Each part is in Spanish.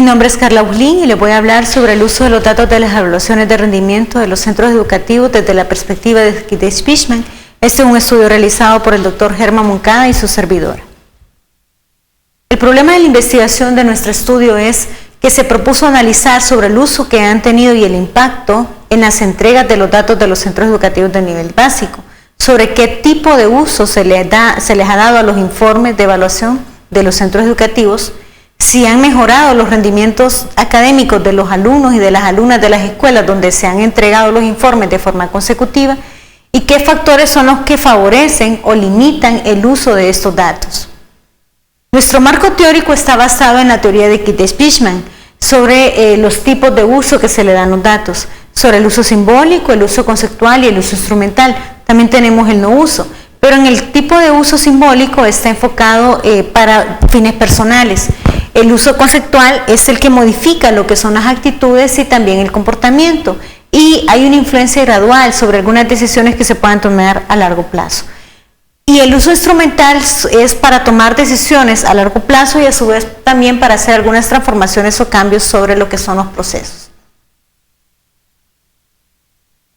Mi nombre es Carla Uslin y les voy a hablar sobre el uso de los datos de las evaluaciones de rendimiento de los centros educativos desde la perspectiva de Fishman. Este es un estudio realizado por el doctor Germán Moncada y su servidora. El problema de la investigación de nuestro estudio es que se propuso analizar sobre el uso que han tenido y el impacto en las entregas de los datos de los centros educativos de nivel básico, sobre qué tipo de uso se les ha dado a los informes de evaluación de los centros educativos, si han mejorado los rendimientos académicos de los alumnos y de las alumnas de las escuelas donde se han entregado los informes de forma consecutiva y qué factores son los que favorecen o limitan el uso de estos datos. Nuestro marco teórico está basado en la teoría de Fishman sobre los tipos de uso que se le dan los datos, sobre el uso simbólico, el uso conceptual y el uso instrumental. También tenemos el no uso, pero en el tipo de uso simbólico está enfocado para fines personales. El uso conceptual es el que modifica lo que son las actitudes y también el comportamiento, y hay una influencia gradual sobre algunas decisiones que se puedan tomar a largo plazo. Y el uso instrumental es para tomar decisiones a largo plazo y a su vez también para hacer algunas transformaciones o cambios sobre lo que son los procesos.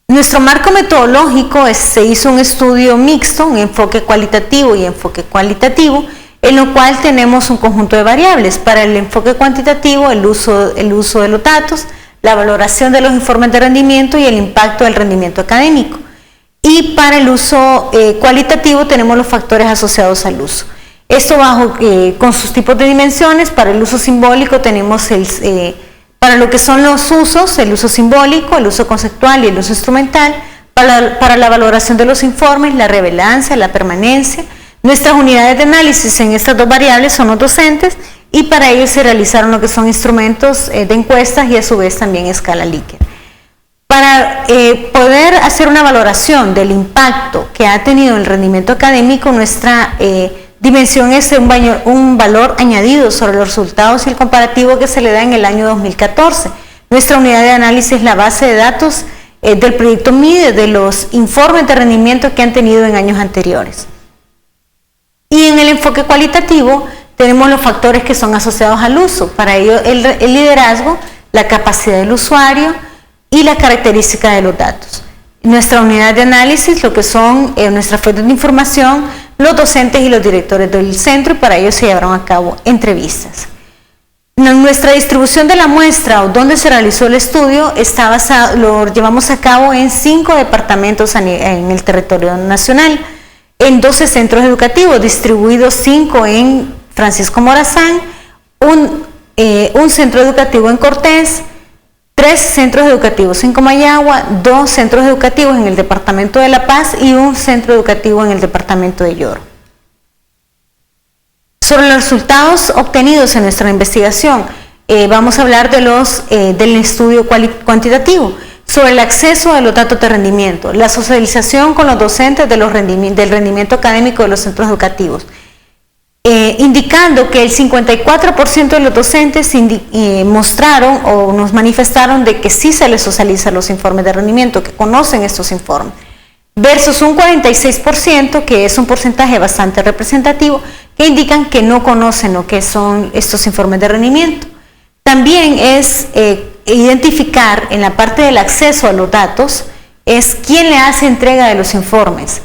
Nuestro marco metodológico se hizo un estudio mixto, un enfoque cualitativo y enfoque cualitativo, en lo cual tenemos un conjunto de variables. Para el enfoque cuantitativo, el uso de los datos, la valoración de los informes de rendimiento y el impacto del rendimiento académico. Y para el uso cualitativo tenemos los factores asociados al uso. Esto con sus tipos de dimensiones. Para el uso simbólico tenemos para lo que son los usos, el uso simbólico, el uso conceptual y el uso instrumental. Para la valoración de los informes, la relevancia, la permanencia. Nuestras unidades de análisis en estas dos variables son los docentes y para ello se realizaron lo que son instrumentos de encuestas y a su vez también escala Likert. Para poder hacer una valoración del impacto que ha tenido el rendimiento académico, nuestra dimensión es un valor añadido sobre los resultados y el comparativo que se le da en el año 2014. Nuestra unidad de análisis es la base de datos del proyecto MIDE de los informes de rendimiento que han tenido en años anteriores. Y en el enfoque cualitativo tenemos los factores que son asociados al uso. Para ello el liderazgo, la capacidad del usuario y la característica de los datos. Nuestra unidad de análisis, lo que son nuestras fuentes de información, los docentes y los directores del centro, y para ello se llevaron a cabo entrevistas. Nuestra distribución de la muestra o donde se realizó el estudio lo llevamos a cabo en 5 departamentos en el territorio nacional, en 12 centros educativos, distribuidos 5 en Francisco Morazán, un centro educativo en Cortés, 3 centros educativos en Comayagua, 2 centros educativos en el departamento de La Paz y un centro educativo en el departamento de Lloro. Sobre los resultados obtenidos en nuestra investigación, vamos a hablar del estudio cuantitativo, sobre el acceso de los datos de rendimiento, la socialización con los docentes del rendimiento académico de los centros educativos, indicando que el 54% de los docentes mostraron o nos manifestaron de que sí se les socializa los informes de rendimiento, que conocen estos informes, versus un 46%, que es un porcentaje bastante representativo, que indican que no conocen lo que son estos informes de rendimiento. También es identificar en la parte del acceso a los datos, es quién le hace entrega de los informes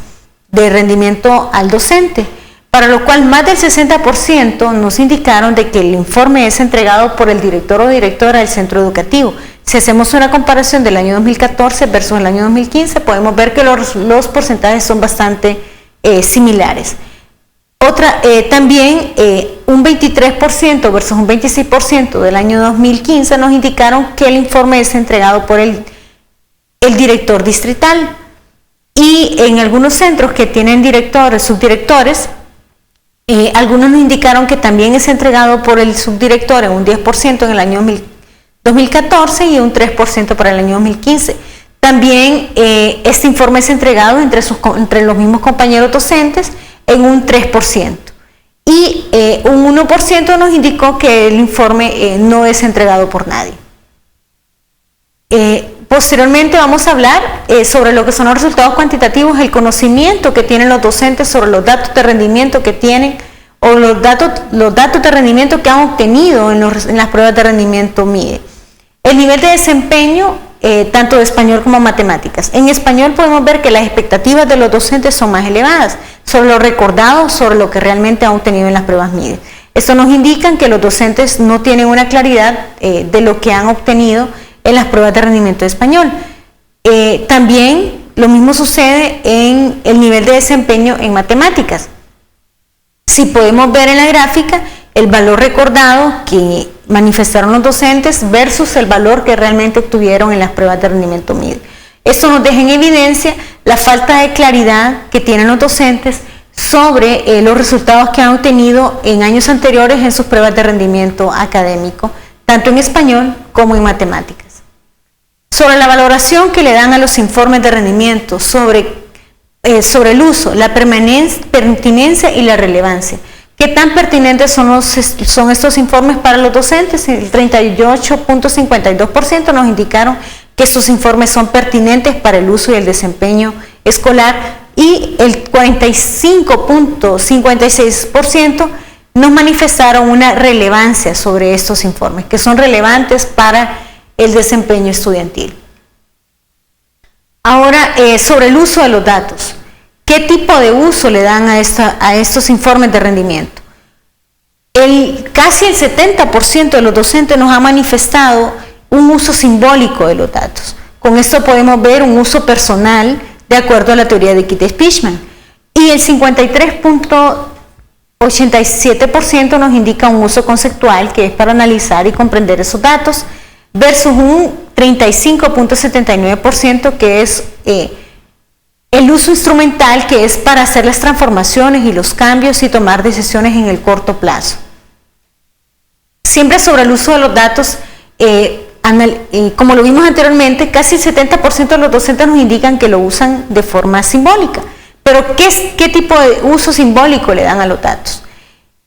de rendimiento al docente, para lo cual más del 60% nos indicaron de que el informe es entregado por el director o directora del centro educativo. Si hacemos una comparación del año 2014 versus el año 2015, podemos ver que los porcentajes son bastante similares. También un 23% versus un 26% del año 2015 nos indicaron que el informe es entregado por el director distrital. Y en algunos centros que tienen directores, subdirectores, algunos nos indicaron que también es entregado por el subdirector en un 10% en el año 2014 y un 3% para el año 2015. También este informe es entregado entre los mismos compañeros docentes en un 3%. Y un 1% nos indicó que el informe no es entregado por nadie. Posteriormente vamos a hablar sobre lo que son los resultados cuantitativos, el conocimiento que tienen los docentes sobre los datos de rendimiento que tienen o los datos de rendimiento que han obtenido en las pruebas de rendimiento MIDE. El nivel de desempeño, tanto de español como matemáticas. En español podemos ver que las expectativas de los docentes son más elevadas sobre lo recordado, sobre lo que realmente han obtenido en las pruebas MIDE. Esto nos indica que los docentes no tienen una claridad de lo que han obtenido en las pruebas de rendimiento de español. También lo mismo sucede en el nivel de desempeño en matemáticas. Si podemos ver en la gráfica el valor recordado que manifestaron los docentes versus el valor que realmente obtuvieron en las pruebas de rendimiento MIDE. Esto nos deja en evidencia la falta de claridad que tienen los docentes sobre los resultados que han obtenido en años anteriores en sus pruebas de rendimiento académico, tanto en español como en matemáticas. Sobre la valoración que le dan a los informes de rendimiento, sobre el uso, la pertinencia y la relevancia. ¿Qué tan pertinentes son estos informes para los docentes? El 38.52% nos indicaron que estos informes son pertinentes para el uso y el desempeño escolar y el 45.56% nos manifestaron una relevancia sobre estos informes, que son relevantes para el desempeño estudiantil. Ahora, sobre el uso de los datos. ¿Qué tipo de uso le dan a estos informes de rendimiento? Casi el 70% de los docentes nos ha manifestado un uso simbólico de los datos. Con esto podemos ver un uso personal de acuerdo a la teoría de Kitt-Speechman. Y el 53.87% nos indica un uso conceptual, que es para analizar y comprender esos datos, versus un 35.79% que es el uso instrumental, que es para hacer las transformaciones y los cambios y tomar decisiones en el corto plazo. Siempre sobre el uso de los datos, como lo vimos anteriormente, casi el 70% de los docentes nos indican que lo usan de forma simbólica. Pero ¿qué tipo de uso simbólico le dan a los datos?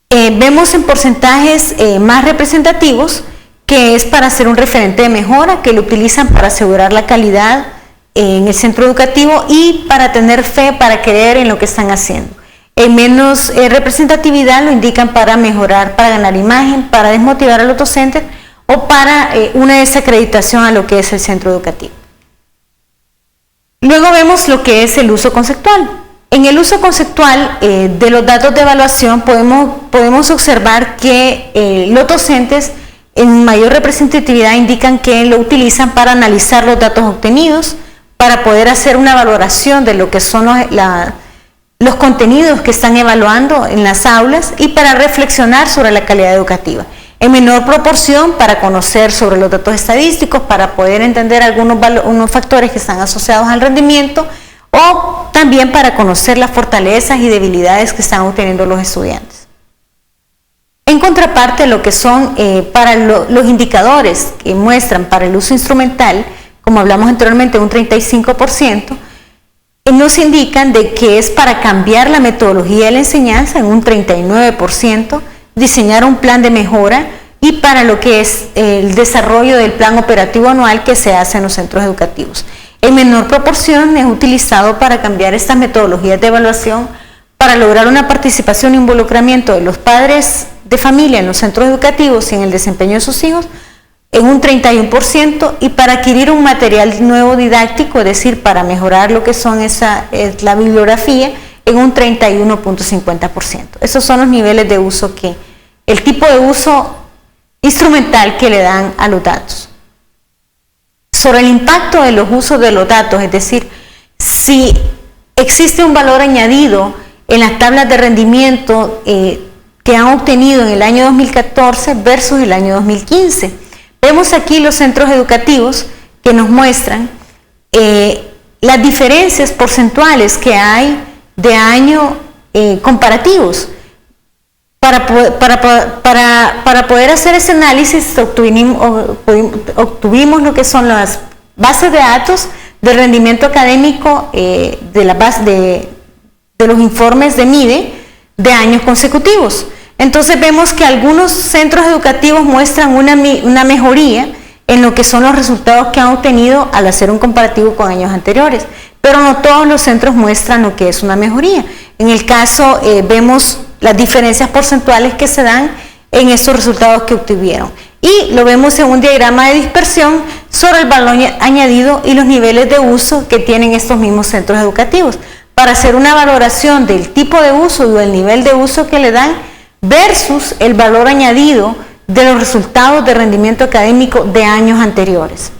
Vemos en porcentajes más representativos que es para hacer un referente de mejora, que lo utilizan para asegurar la calidad en el centro educativo y para tener fe, para creer en lo que están haciendo. En menos representatividad lo indican para mejorar, para ganar imagen, para desmotivar a los docentes o para una desacreditación a lo que es el centro educativo. Luego vemos lo que es el uso conceptual. En el uso conceptual de los datos de evaluación podemos observar que los docentes en mayor representatividad indican que lo utilizan para analizar los datos obtenidos, para poder hacer una valoración de lo que son los contenidos que están evaluando en las aulas y para reflexionar sobre la calidad educativa. En menor proporción para conocer sobre los datos estadísticos, para poder entender unos factores que están asociados al rendimiento o también para conocer las fortalezas y debilidades que están obteniendo los estudiantes. En contraparte, lo que son para los indicadores que muestran para el uso instrumental, como hablamos anteriormente, un 35%, nos indican de que es para cambiar la metodología de la enseñanza en un 39%, diseñar un plan de mejora y para lo que es el desarrollo del plan operativo anual que se hace en los centros educativos. En menor proporción es utilizado para cambiar estas metodologías de evaluación para lograr una participación e involucramiento de los padres de familia en los centros educativos y en el desempeño de sus hijos en un 31% y para adquirir un material nuevo didáctico, es decir, para mejorar lo que son la bibliografía en un 31.50%. Esos son los niveles de uso el tipo de uso instrumental que le dan a los datos. Sobre el impacto de los usos de los datos, es decir, si existe un valor añadido en las tablas de rendimiento que han obtenido en el año 2014 versus el año 2015. Vemos aquí los centros educativos que nos muestran las diferencias porcentuales que hay de año comparativos. Para poder hacer ese análisis obtuvimos lo que son las bases de datos del rendimiento académico de los informes de MIDE de años consecutivos. Entonces vemos que algunos centros educativos muestran una mejoría en lo que son los resultados que han obtenido al hacer un comparativo con años anteriores, pero no todos los centros muestran lo que es una mejoría. En el caso vemos las diferencias porcentuales que se dan en estos resultados que obtuvieron. Y lo vemos en un diagrama de dispersión sobre el valor añadido y los niveles de uso que tienen estos mismos centros educativos, para hacer una valoración del tipo de uso y del nivel de uso que le dan versus el valor añadido de los resultados de rendimiento académico de años anteriores.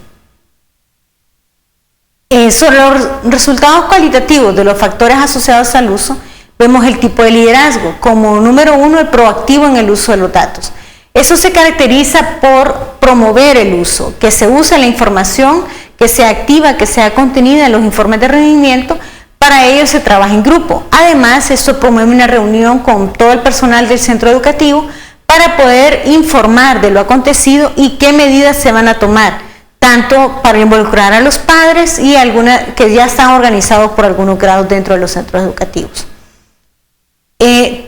Sobre los resultados cualitativos de los factores asociados al uso, vemos el tipo de liderazgo. Como número 1, el proactivo en el uso de los datos. Eso se caracteriza por promover el uso, que se use la información, que sea activa, que sea contenida en los informes de rendimiento. Para ello se trabaja en grupo. Además, esto promueve una reunión con todo el personal del centro educativo para poder informar de lo acontecido y qué medidas se van a tomar, tanto para involucrar a los padres y algunas que ya están organizados por algunos grados dentro de los centros educativos.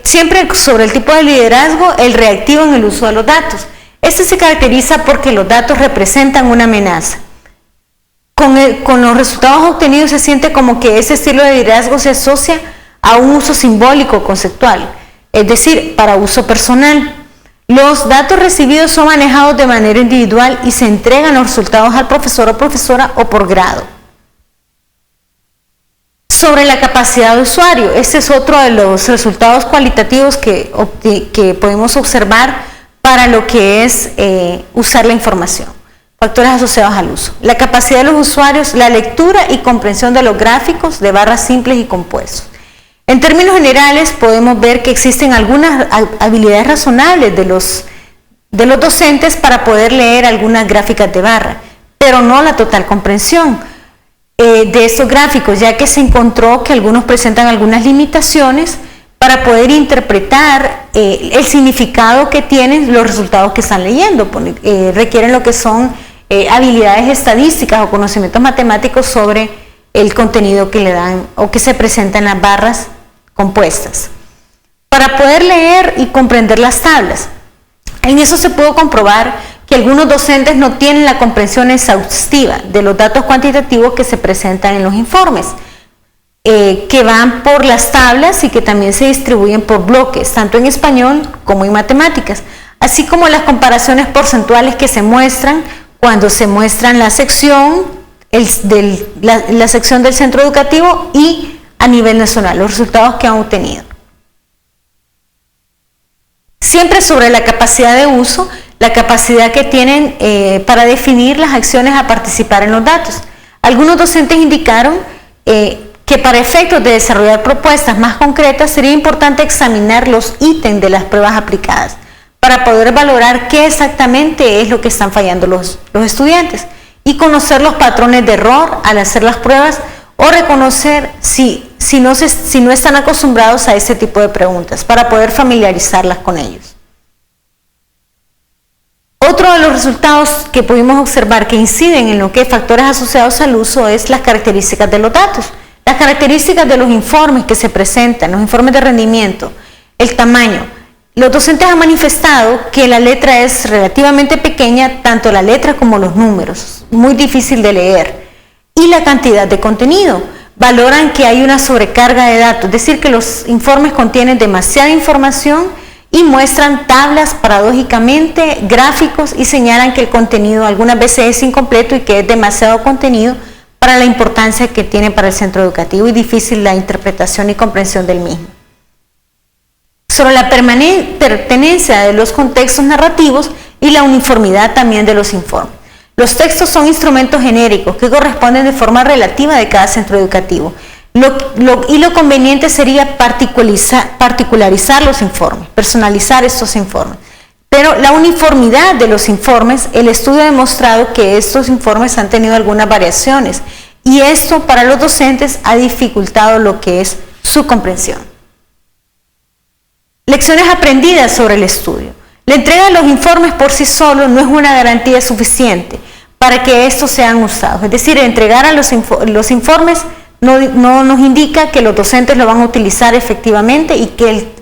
Siempre sobre el tipo de liderazgo, el reactivo en el uso de los datos. Este se caracteriza porque los datos representan una amenaza. Con los resultados obtenidos se siente como que ese estilo de liderazgo se asocia a un uso simbólico conceptual, es decir, para uso personal. Los datos recibidos son manejados de manera individual y se entregan los resultados al profesor o profesora o por grado. Sobre la capacidad de usuario, este es otro de los resultados cualitativos que podemos observar para lo que es usar la información. Factores asociados al uso. La capacidad de los usuarios, la lectura y comprensión de los gráficos de barras simples y compuestos. En términos generales, podemos ver que existen algunas habilidades razonables de los docentes para poder leer algunas gráficas de barra, pero no la total comprensión de estos gráficos, ya que se encontró que algunos presentan algunas limitaciones para poder interpretar el significado que tienen los resultados que están leyendo. Requieren lo que son habilidades estadísticas o conocimientos matemáticos sobre el contenido que le dan o que se presenta en las barras compuestas. Para poder leer y comprender las tablas, en eso se pudo comprobar que algunos docentes no tienen la comprensión exhaustiva de los datos cuantitativos que se presentan en los informes, que van por las tablas y que también se distribuyen por bloques, tanto en español como en matemáticas, así como las comparaciones porcentuales que se muestran cuando se muestran la sección, la sección del centro educativo y a nivel nacional, los resultados que han obtenido. Siempre sobre la capacidad de uso, la capacidad que tienen para definir las acciones a participar en los datos. Algunos docentes indicaron que para efectos de desarrollar propuestas más concretas sería importante examinar los ítems de las pruebas aplicadas para poder valorar qué exactamente es lo que están fallando los estudiantes y conocer los patrones de error al hacer las pruebas o reconocer si no están acostumbrados a este tipo de preguntas para poder familiarizarlas con ellos. Otro de los resultados que pudimos observar que inciden en lo que es factores asociados al uso es las características de los datos. Las características de los informes que se presentan, los informes de rendimiento, el tamaño. Los docentes han manifestado que la letra es relativamente pequeña, tanto la letra como los números, muy difícil de leer. Y la cantidad de contenido. Valoran que hay una sobrecarga de datos, es decir, que los informes contienen demasiada información y muestran tablas paradójicamente, gráficos y señalan que el contenido algunas veces es incompleto y que es demasiado contenido para la importancia que tiene para el centro educativo y difícil la interpretación y comprensión del mismo. Sobre la pertenencia de los contextos narrativos y la uniformidad también de los informes. Los textos son instrumentos genéricos que corresponden de forma relativa de cada centro educativo. Lo conveniente sería particularizar los informes, personalizar estos informes. Pero la uniformidad de los informes, el estudio ha demostrado que estos informes han tenido algunas variaciones y esto para los docentes ha dificultado lo que es su comprensión. Lecciones aprendidas sobre el estudio. La entrega de los informes por sí solo no es una garantía suficiente para que estos sean usados. Es decir, entregar a los informes no nos indica que los docentes lo van a utilizar efectivamente y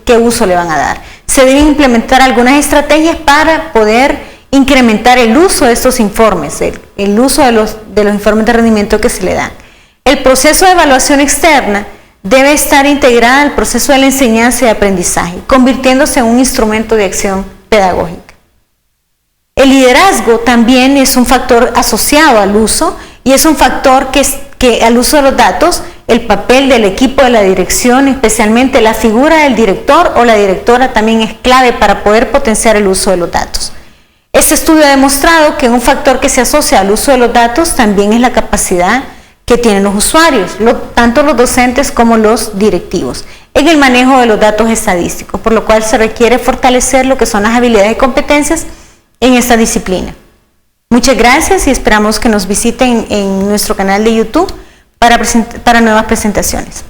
qué uso le van a dar. Se deben implementar algunas estrategias para poder incrementar el uso de estos informes, el uso de los informes de rendimiento que se le dan. El proceso de evaluación externa debe estar integrada al proceso de la enseñanza y aprendizaje, convirtiéndose en un instrumento de acción pedagógica. El liderazgo también es un factor asociado al uso y es un factor que al uso de los datos, el papel del equipo de la dirección, especialmente la figura del director o la directora, también es clave para poder potenciar el uso de los datos. Este estudio ha demostrado que un factor que se asocia al uso de los datos también es la capacidad que tienen los usuarios, tanto los docentes como los directivos, en el manejo de los datos estadísticos, por lo cual se requiere fortalecer lo que son las habilidades y competencias en esta disciplina. Muchas gracias y esperamos que nos visiten en nuestro canal de YouTube para nuevas presentaciones.